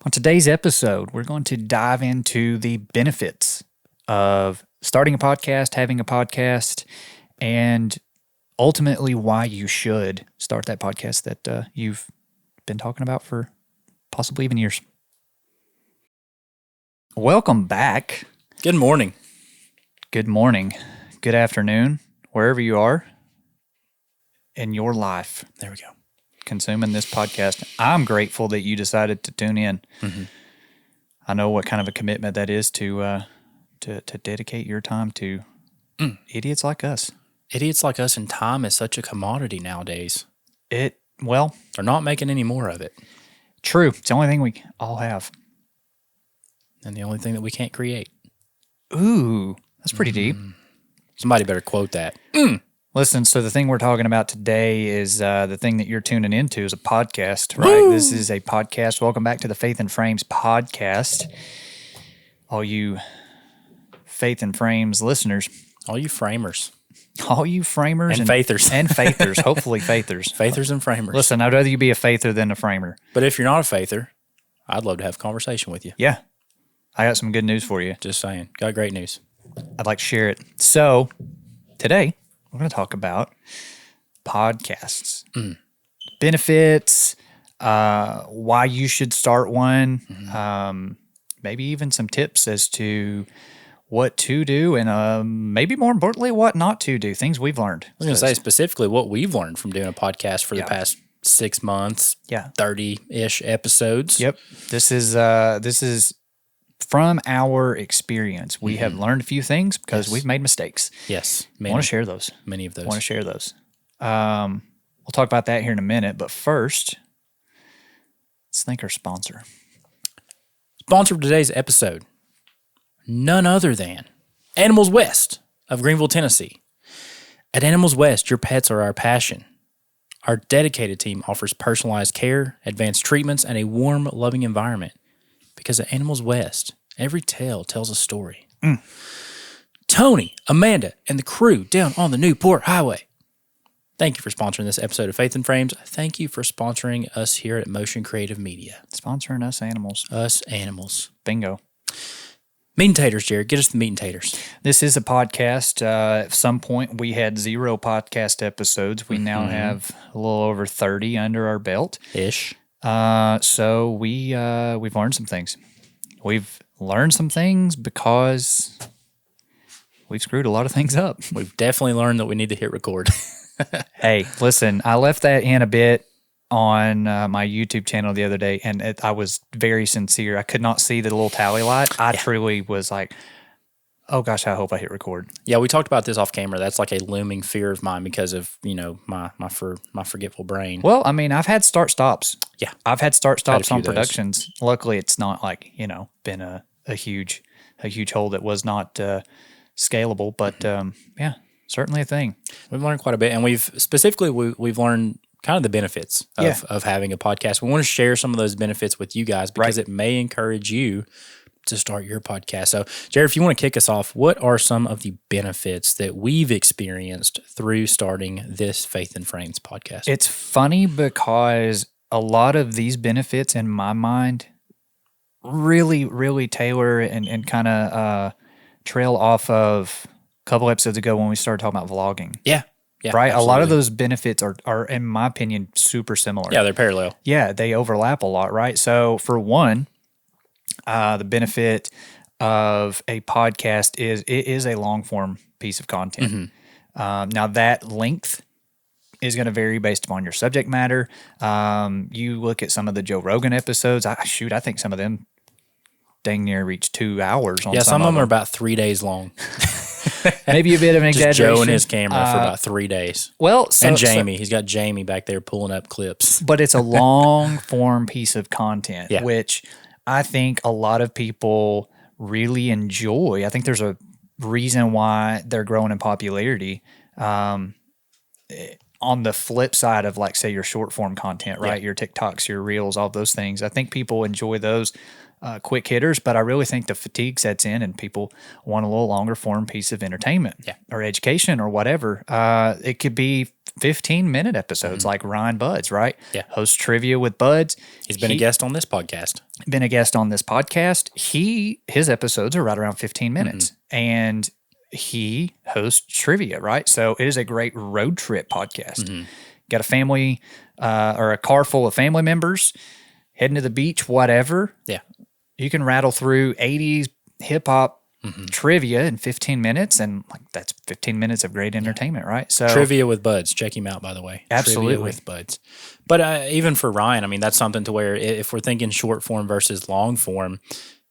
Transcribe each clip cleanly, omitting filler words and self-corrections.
On today's episode, we're going to dive into the benefits of starting a podcast, having a podcast, and ultimately why you should start that podcast that you've been talking about for possibly even years. Welcome back. Good morning. Good morning. Good afternoon, wherever you are in your life. There we go. Consuming this podcast. I'm grateful that you decided to tune in. Mm-hmm. I know what kind of a commitment that is to dedicate your time to idiots like us. Idiots like us, and time is such a commodity nowadays. They're not making any more of it. True. It's the only thing we all have. And the only thing that we can't create. Ooh, that's pretty deep. Somebody better quote that. Listen, so the thing we're talking about today is the thing that you're tuning into is a podcast, right? Woo! This is a podcast. Welcome back to the Faith and Frames podcast. All you Faith and Frames listeners. All you framers. All you framers. And faithers. And faithers. Hopefully faithers. Faithers and framers. Listen, I'd rather you be a faither than a framer. But if you're not a faither, I'd love to have a conversation with you. Yeah. I got some good news for you. Just saying. Got great news. I'd like to share it. So, today, we're going to talk about podcasts. Benefits, why you should start one, maybe even some tips as to what to do, and maybe more importantly, what not to do, things we've learned. I was going to say specifically what we've learned from doing a podcast for the past 6 months, 30-ish episodes. Yep. This is from our experience. We have learned a few things because we've made mistakes. Yes. I want to share those. Many of those. We'll talk about that here in a minute, but first, let's thank our sponsor. Sponsor of today's episode, none other than Animals West of Greenville, Tennessee. At Animals West, your pets are our passion. Our dedicated team offers personalized care, advanced treatments, and a warm, loving environment. Because at Animals West, every tale tells a story. Tony, Amanda, and the crew down on the Newport Highway. Thank you for sponsoring this episode of Faith and Frames. Thank you for sponsoring us here at Motion Creative Media. Sponsoring us animals. Us animals. Bingo. Meat and taters, Jared. Get us the meat and taters. This is a podcast. At some point, we had 0 podcast episodes. We now have a little over 30 under our belt. Ish. So we've learned some things. We've learned some things because we've screwed a lot of things up. We've definitely learned that we need to hit record. Hey, listen, I left that in a bit on my YouTube channel the other day, and I was very sincere. I could not see the little tally light. I truly was like, oh gosh, I hope I hit record. Yeah, we talked about this off camera. That's like a looming fear of mine because of, my forgetful brain. Well, I mean, I've had start-stops. Yeah. I've had start-stops on of those. productions. Luckily, it's not like, been a huge hole that was not scalable, but yeah, certainly a thing. We've learned quite a bit, and we've learned kind of the benefits of having a podcast. We want to share some of those benefits with you guys because it may encourage you to start your podcast. So, Jared, if you want to kick us off, what are some of the benefits that we've experienced through starting this Faith and Frames podcast? It's funny because a lot of these benefits in my mind really, really tailor and kind of trail off of a couple episodes ago when we started talking about vlogging. Yeah, right? Absolutely. A lot of those benefits are, in my opinion, super similar. Yeah, they're parallel. Yeah, they overlap a lot, right? So for one, the benefit of a podcast is it is a long-form piece of content. Now, that length is going to vary based upon your subject matter. You look at some of the Joe Rogan episodes. I think some of them dang near reach 2 hours on some of them are about 3 days long. Maybe a bit of an Just exaggeration. Joe and his camera for about 3 days. Well, and Jamie. He's got Jamie back there pulling up clips. But it's a long-form piece of content, Yeah. which I think a lot of people really enjoy. I think there's a reason why they're growing in popularity. on the flip side of like, say, your short form content, right? Yeah. Your TikToks, your reels, all those things. I think people enjoy those quick hitters, but I really think the fatigue sets in and people want a little longer form piece of entertainment or education or whatever. It could be 15-minute episodes like Ryan Buds, right? Yeah. Hosts trivia with Buds. He's been a guest on this podcast. His episodes are right around 15 minutes and he hosts trivia, right? So it is a great road trip podcast. Got a family or a car full of family members heading to the beach, whatever. Yeah. You can rattle through 80s hip hop trivia in 15 minutes, and like that's 15 minutes of great entertainment, right? So Trivia with Buds. Check him out, by the way. Absolutely. Trivia with Buds. But even for Ryan, I mean, that's something to where if we're thinking short form versus long form,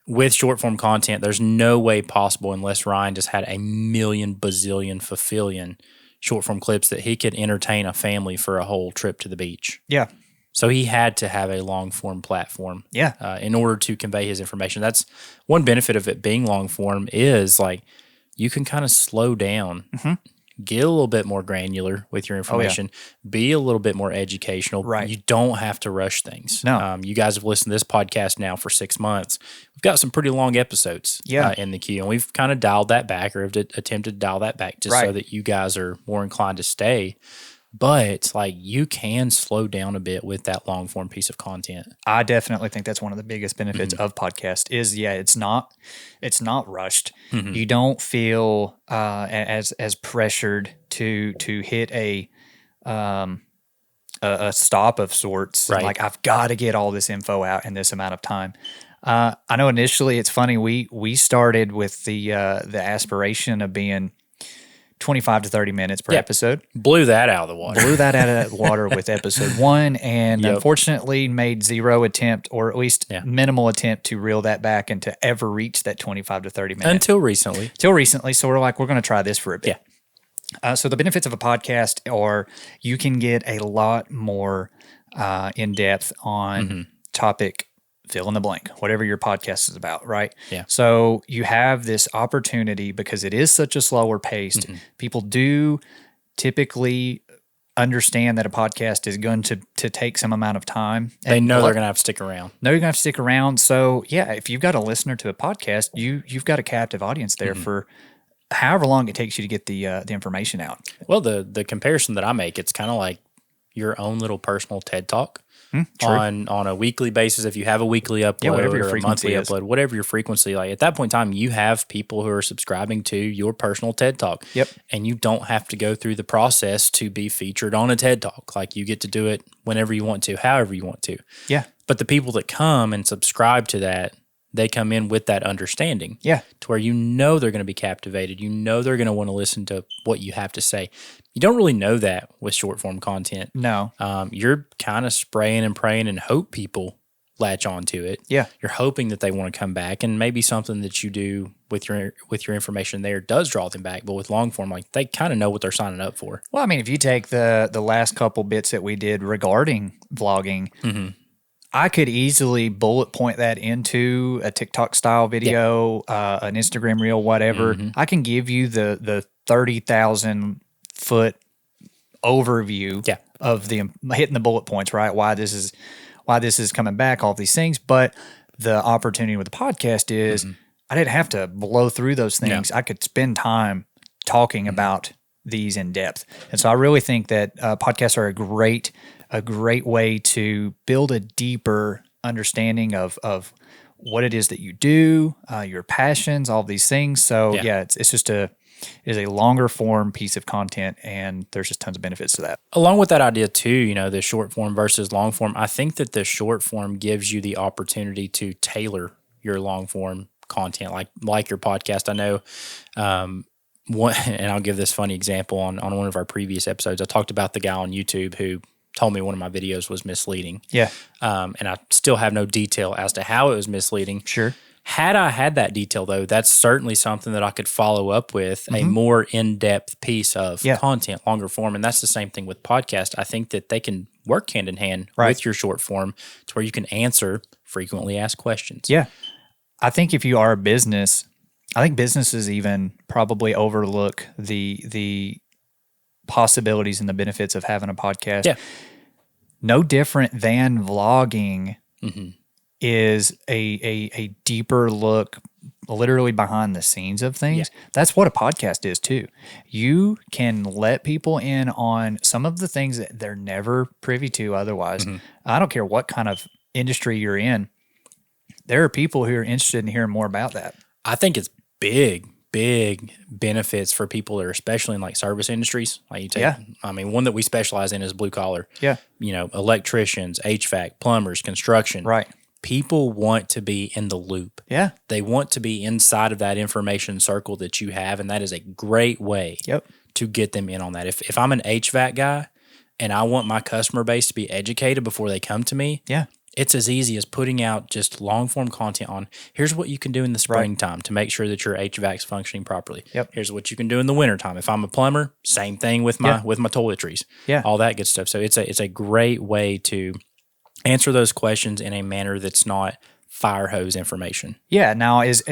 with short form content, there's no way possible unless Ryan just had a million, bazillion, fulfillion short form clips that he could entertain a family for a whole trip to the beach. yeah, So he had to have a long form platform in order to convey his information. That's one benefit of it being long form is like you can kind of slow down, get a little bit more granular with your information, be a little bit more educational. Right. You don't have to rush things. No. You guys have listened to this podcast now for 6 months. We've got some pretty long episodes in the queue, and we've kind of dialed that back or have attempted to dial that back just so that you guys are more inclined to stay. But like you can slow down a bit with that long form piece of content. I definitely think that's one of the biggest benefits of podcast is it's not rushed. You don't feel as pressured to hit a stop of sorts. Right. Like I've got to get all this info out in this amount of time. I know initially it's funny. We started with the aspiration of being 25 to 30 minutes per episode. Blew that out of the water. With episode 1 and unfortunately made zero attempt or at least minimal attempt to reel that back and to ever reach that 25 to 30 minutes. Until recently. So we're like, we're going to try this for a bit. So the benefits of a podcast are you can get a lot more in depth on topic fill in the blank, whatever your podcast is about, right? Yeah. So you have this opportunity because it is such a slower paced. People do typically understand that a podcast is going to take some amount of time. They know they're going to have to stick around. So yeah, if you've got a listener to a podcast, you've got a captive audience there for however long it takes you to get the information out. Well, the comparison that I make, it's kind of like your own little personal TED Talk. On a weekly basis, if you have a weekly upload whatever your or a monthly frequency is. upload, whatever your frequency, like at that point in time, you have people who are subscribing to your personal TED Talk. Yep. And you don't have to go through the process to be featured on a TED Talk. Like you get to do it whenever you want to, however you want to. Yeah. But the people that come and subscribe to that, they come in with that understanding. Yeah. To where you know they're going to be captivated. You know they're going to want to listen to what you have to say. You don't really know that with short form content. No. You're kind of spraying and praying and hope people latch onto it. Yeah. You're hoping that they want to come back, and maybe something that you do with your information there does draw them back. But with long form, like they kind of know what they're signing up for. Well, I mean, if you take the last couple bits that we did regarding vlogging, I could easily bullet point that into a TikTok style video, an Instagram reel, whatever. I can give you the 30,000 foot overview of the hitting the bullet points, right? Why this is coming back, all these things. But the opportunity with the podcast is I didn't have to blow through those things. I could spend time talking about these in depth. And so I really think that podcasts are a great way to build a deeper understanding of what it is that you do, your passions, all these things. So it's just it is a longer form piece of content, and there's just tons of benefits to that. Along with that idea too, the short form versus long form, I think that the short form gives you the opportunity to tailor your long form content, like your podcast. I know, and I'll give this funny example on one of our previous episodes. I talked about the guy on YouTube who told me one of my videos was misleading. Yeah. And I still have no detail as to how it was misleading. Sure. Had I had that detail, though, that's certainly something that I could follow up with a more in-depth piece of content, longer form. And that's the same thing with podcast. I think that they can work hand in hand with your short form to where you can answer frequently asked questions. Yeah. I think if you are a business, I think businesses even probably overlook the possibilities and the benefits of having a podcast. Yeah. No different than vlogging is a deeper look, literally behind the scenes of things. Yeah. That's what a podcast is too. You can let people in on some of the things that they're never privy to otherwise. I don't care what kind of industry you're in. There are people who are interested in hearing more about that. I think it's big benefits for people that are especially in like service industries. Like you take, I mean, one that we specialize in is blue collar. Yeah. You know, electricians, HVAC, plumbers, construction. Right. People want to be in the loop. Yeah. They want to be inside of that information circle that you have, and that is a great way to get them in on that. If I'm an HVAC guy and I want my customer base to be educated before they come to me, it's as easy as putting out just long form content on here's what you can do in the springtime to make sure that your HVAC's functioning properly. Here's what you can do in the wintertime. If I'm a plumber, same thing with my toiletries. All that good stuff. So it's a great way to answer those questions in a manner that's not fire hose information. Yeah. Now is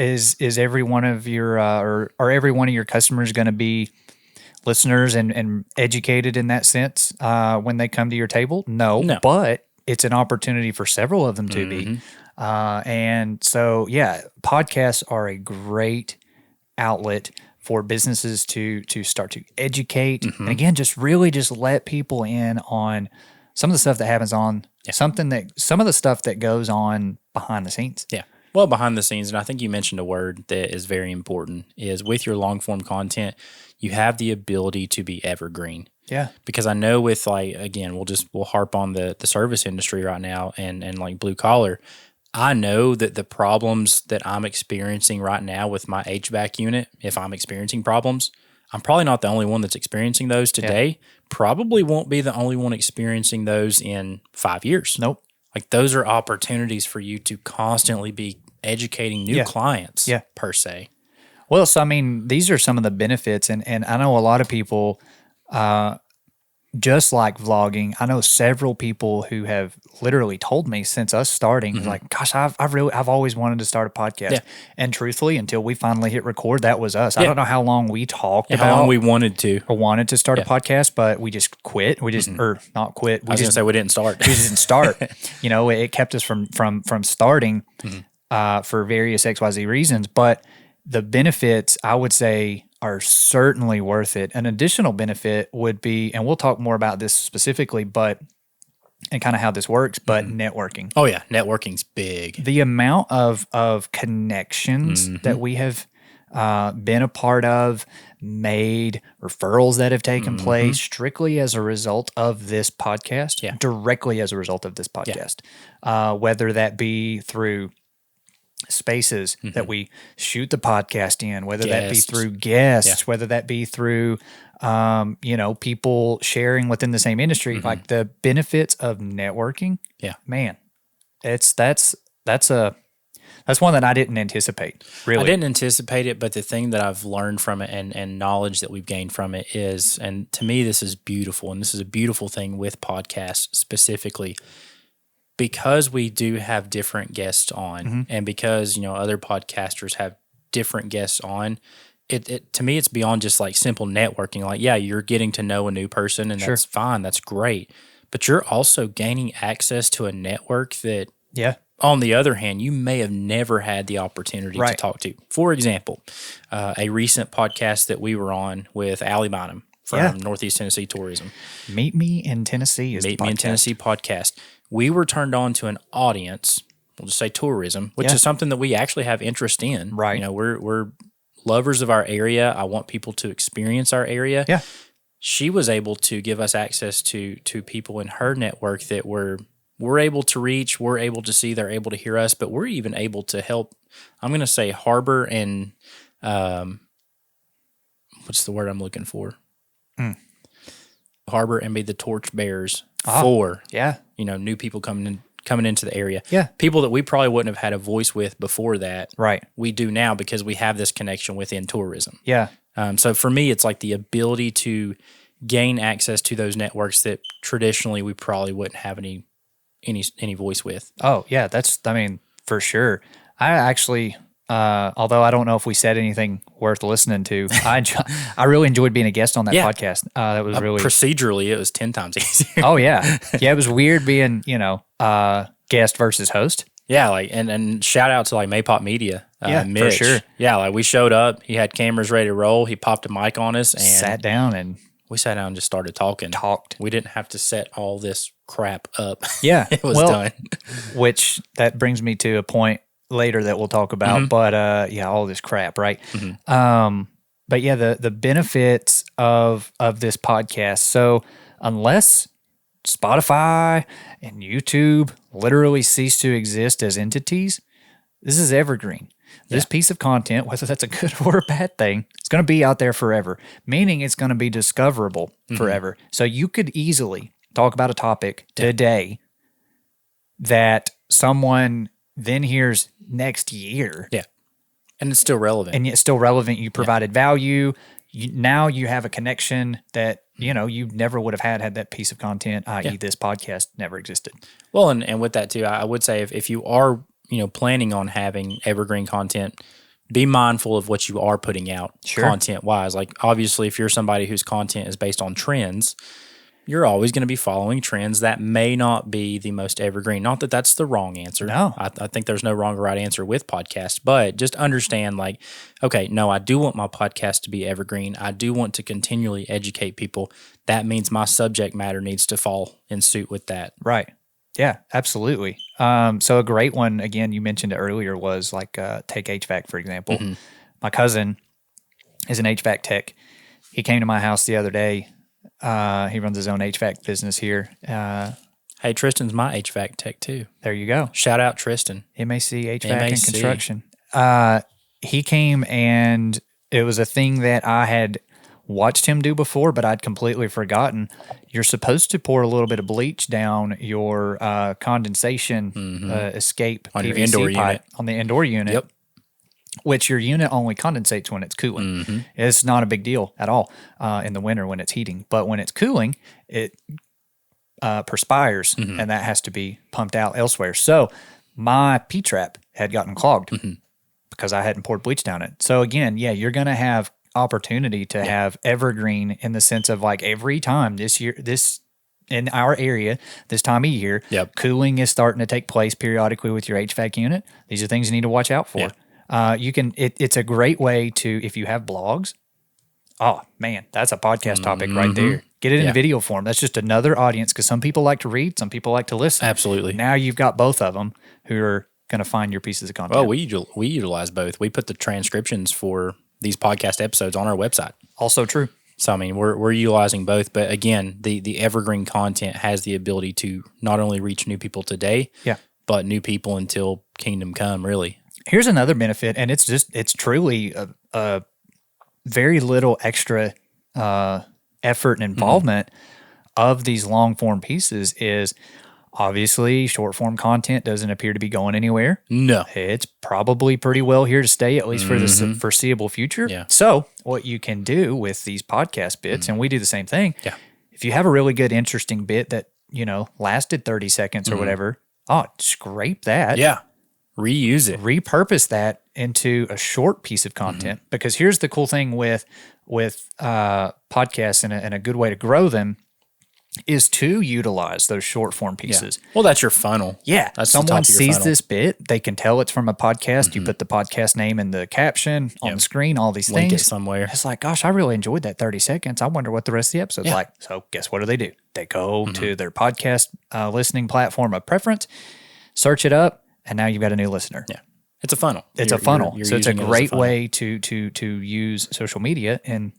every one of your or every one of your customers going to be listeners and educated in that sense when they come to your table? No. But it's an opportunity for several of them to be. And so, podcasts are a great outlet for businesses to start to educate. And again, just let people in on some of the stuff that happens on some of the stuff that goes on behind the scenes. Yeah. Well, behind the scenes, and I think you mentioned a word that is very important, is with your long form content, you have the ability to be evergreen. Yeah. Because I know with like, again, we'll harp on the service industry right now and like blue collar. I know that the problems that I'm experiencing right now with my HVAC unit, if I'm experiencing problems, I'm probably not the only one that's experiencing those today. Probably won't be the only one experiencing those in 5 years. Nope. Like those are opportunities for you to constantly be educating new clients per se. Well, so I mean, these are some of the benefits, and I know a lot of people, just like vlogging, I know several people who have literally told me since us starting, like, gosh, I've always wanted to start a podcast. And truthfully, until we finally hit record, that was us. I don't know how long we talked about how long we wanted to start a podcast, but we just quit. We just, or not quit. I was going to say we didn't start. We just didn't start. You know, it kept us from starting for various XYZ reasons. But the benefits, I would say, are certainly worth it. An additional benefit would be, and we'll talk more about this specifically, and kind of how this works, but networking. Oh yeah, networking's big. The amount of connections that we have been a part of, made, referrals that have taken place strictly as a result of this podcast, directly as a result of this podcast, whether that be through spaces that we shoot the podcast in, whether that be through guests, whether that be through, people sharing within the same industry, like the benefits of networking. Man, that's one that I didn't anticipate. Really, I didn't anticipate it, but the thing that I've learned from it and knowledge that we've gained from it is, and to me, this is beautiful, and this is a beautiful thing with podcasts specifically. Because we do have different guests on, and because other podcasters have different guests on, it to me it's beyond just like simple networking. Like, you're getting to know a new person, and that's fine, that's great. But you're also gaining access to a network that, on the other hand, you may have never had the opportunity to talk to. For example, a recent podcast that we were on with Allie Bynum from Northeast Tennessee Tourism. Meet Me in Tennessee is Meet Me in Tennessee podcast. We were turned on to an audience, we'll just say tourism, which is something that we actually have interest in. Right. We're lovers of our area. I want people to experience our area. Yeah. She was able to give us access to people in her network that we're able to reach, we're able to see, they're able to hear us, but we're even able to help, I'm going to say harbor and, what's the word I'm looking for? Harbor and be the torchbearers for new people coming into the area. Yeah. People that we probably wouldn't have had a voice with before that. Right. We do now because we have this connection within tourism. Yeah. So for me, it's like the ability to gain access to those networks that traditionally we probably wouldn't have any voice with. Oh, yeah. For sure. I actually, Although I don't know if we said anything worth listening to. I really enjoyed being a guest on that podcast. That was really procedurally, it was 10 times easier. Oh yeah. Yeah. It was weird being, guest versus host. Yeah, and shout out to Maypop Media. Mitch. For sure. Yeah, we showed up. He had cameras ready to roll. He popped a mic on us and sat down and we sat down and just started talking. We didn't have to set all this crap up. Yeah, it was done. Which that brings me to a point later that we'll talk about. But all this crap, right? But yeah, the benefits of this podcast. So unless Spotify and YouTube literally cease to exist as entities, this is evergreen. This piece of content, whether that's a good or a bad thing, it's going to be out there forever, meaning it's going to be discoverable forever. So you could easily talk about a topic today that someone then hears next year. Yeah. And it's still relevant. And yet still relevant. You provided value. Now you have a connection that, you never would have had that piece of content, i.e. this podcast never existed. Well, and with that too, I would say if you are, planning on having evergreen content, be mindful of what you are putting out content-wise. Obviously, if you're somebody whose content is based on trends, you're always going to be following trends that may not be the most evergreen. Not that that's the wrong answer. No. I think there's no wrong or right answer with podcasts, but just understand okay, no, I do want my podcast to be evergreen. I do want to continually educate people. That means my subject matter needs to fall in suit with that. Right. Yeah, absolutely. So a great one, again, you mentioned it earlier, was take HVAC, for example. My cousin is an HVAC tech. He came to my house the other day. He runs his own HVAC business here. Hey, Tristan's my HVAC tech too. There you go. Shout out Tristan. MAC HVAC and construction. He came and it was a thing that I had watched him do before, but I'd completely forgotten. You're supposed to pour a little bit of bleach down your condensation escape on PVC your indoor pipe unit. On the indoor unit. Yep. Which your unit only condensates when it's cooling. It's not a big deal at all in the winter when it's heating. But when it's cooling, it perspires, and that has to be pumped out elsewhere. So my P-trap had gotten clogged because I hadn't poured bleach down it. So again, you're going to have opportunity to have evergreen in the sense of every time this in our area, this time of year, cooling is starting to take place periodically with your HVAC unit. These are things you need to watch out for. It's a great way to, if you have blogs, oh man, that's a podcast topic right there. Get it in video form. That's just another audience, because some people like to read, some people like to listen. Absolutely. Now you've got both of them who are going to find your pieces of content. Well, we utilize both. We put the transcriptions for these podcast episodes on our website. Also true. So, I mean, we're utilizing both. But again, the evergreen content has the ability to not only reach new people today, but new people until kingdom come, really. Here's another benefit, and it's truly a very little extra effort and involvement of these long form pieces is obviously short form content doesn't appear to be going anywhere. No. It's probably pretty well here to stay, at least for the foreseeable future. Yeah. So what you can do with these podcast bits, and we do the same thing, if you have a really good, interesting bit that, lasted 30 seconds or whatever, scrape that. Yeah. Reuse it. Repurpose that into a short piece of content. Because here's the cool thing with podcasts, and a good way to grow them is to utilize those short form pieces. Well, that's your funnel. Yeah. That's someone sees this bit, they can tell it's from a podcast. You put the podcast name in the caption, on the screen, all these Link things. it somewhere. It's like, gosh, I really enjoyed that 30 seconds. I wonder what the rest of the episode's like. So guess what do? They go to their podcast listening platform of preference, search it up, and now you've got a new listener. Yeah. It's a funnel. It's a funnel. So it's a great way to use social media in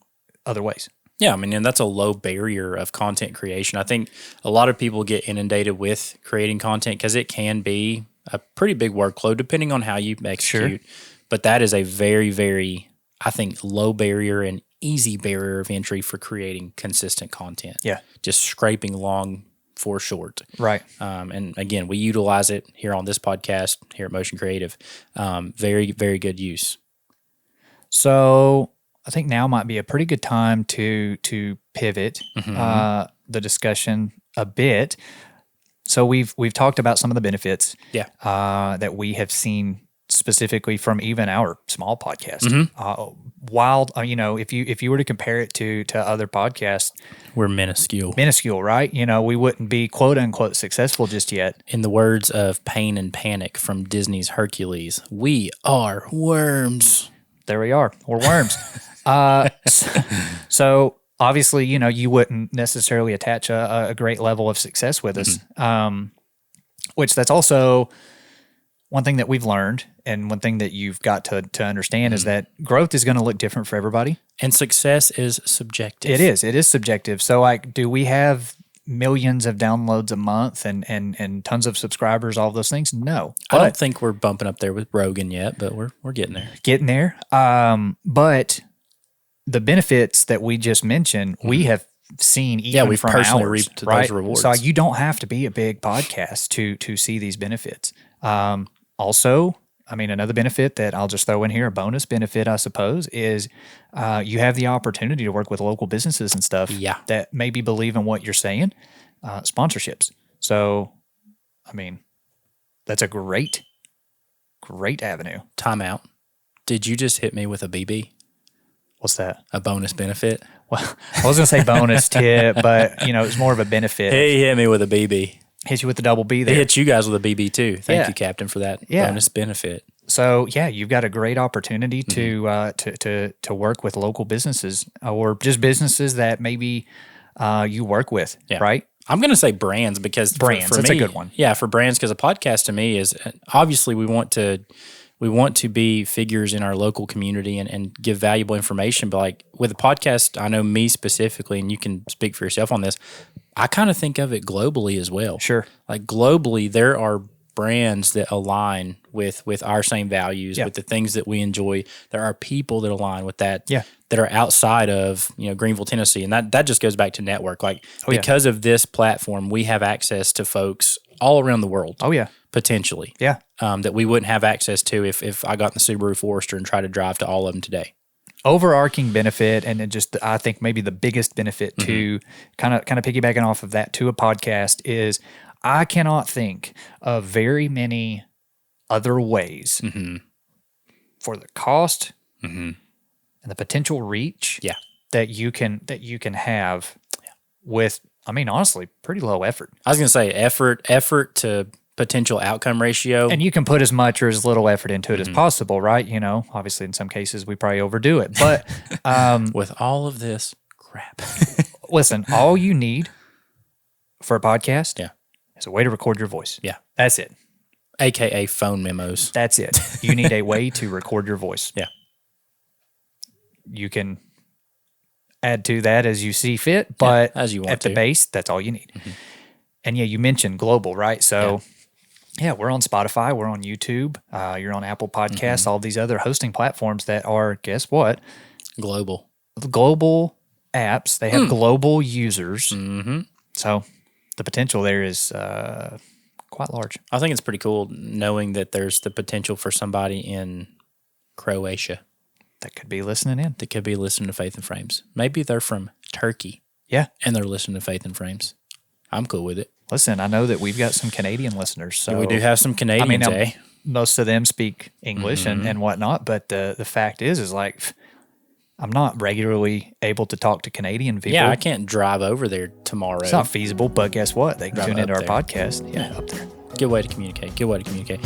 other ways. Yeah, I mean, and that's a low barrier of content creation. I think a lot of people get inundated with creating content because it can be a pretty big workload depending on how you execute. Sure. But that is a very, very, I think, low barrier and easy barrier of entry for creating consistent content. Yeah. Just scraping long for short. Right. And again, we utilize it here on this podcast, here at Motion Creative. Very, very good use. So I think now might be a pretty good time to pivot the discussion a bit. So we've talked about some of the benefits that we have seen specifically from even our small podcast. Wild, if you were to compare it to other podcasts, We're minuscule. right? We wouldn't be quote unquote successful just yet. In the words of Pain and Panic from Disney's Hercules, we are worms. There we are. We're worms. So obviously, you wouldn't necessarily attach a great level of success with us, which that's also one thing that we've learned, and one thing that you've got to understand is that growth is going to look different for everybody. And success is subjective. It is subjective. So like, do we have millions of downloads a month and tons of subscribers, all those things? No. I don't think we're bumping up there with Rogan yet, but we're getting there. Getting there. But the benefits that we just mentioned, we have seen even we've from personally ours, reaped right? those rewards. So you don't have to be a big podcast to see these benefits. Also, another benefit that I'll just throw in here, a bonus benefit, I suppose, is you have the opportunity to work with local businesses and stuff that maybe believe in what you're saying, sponsorships. So, that's a great avenue. Time out. Did you just hit me with a BB? What's that? A bonus benefit? Well, I was going to say bonus tip, but, it's more of a benefit. He hit me with a BB. Hit you with the double B there. They hit you guys with a BB too. Thank you, Captain, for that bonus benefit. So you've got a great opportunity to work with local businesses or just businesses that maybe you work with, right? I'm going to say brands because brands, for that's me, a good one. Yeah, for brands, because a podcast to me is obviously we want to be figures in our local community and give valuable information. But like with a podcast, I know me specifically, and you can speak for yourself on this, I kind of think of it globally as well. Sure. Like globally, there are brands that align with our same values, with the things that we enjoy. There are people that align with that, that are outside of, Greenville, Tennessee. And that just goes back to network. Like because of this platform, we have access to folks all around the world. Oh, yeah. Potentially. Yeah. That we wouldn't have access to if I got in the Subaru Forester and tried to drive to all of them today. Overarching benefit, and it just I think maybe the biggest benefit to kind of piggybacking off of that to a podcast is I cannot think of very many other ways for the cost and the potential reach that you can have with, honestly, pretty low effort. I was going to say effort to potential outcome ratio. And you can put as much or as little effort into it as possible, right? Obviously in some cases we probably overdo it, but with all of this crap, listen, all you need for a podcast is a way to record your voice. Yeah. That's it. AKA phone memos. That's it. You need a way to record your voice. Yeah. You can add to that as you see fit, but as you want at the base, that's all you need. And you mentioned global, right? So we're on Spotify, we're on YouTube, you're on Apple Podcasts, all these other hosting platforms that are, guess what? Global Apps. They have global users. So the potential there is quite large. I think it's pretty cool knowing that there's the potential for somebody in Croatia that could be listening in. That could be listening to Faith and Frames. Maybe they're from Turkey. Yeah. And they're listening to Faith and Frames. I'm cool with it. Listen, I know that we've got some Canadian listeners. So we do have some Canadians, most of them speak English and whatnot, but the fact is like, I'm not regularly able to talk to Canadian people. Yeah, I can't drive over there tomorrow. It's not feasible, but guess what? They can tune into our podcast. Yeah, up there. Good way to communicate.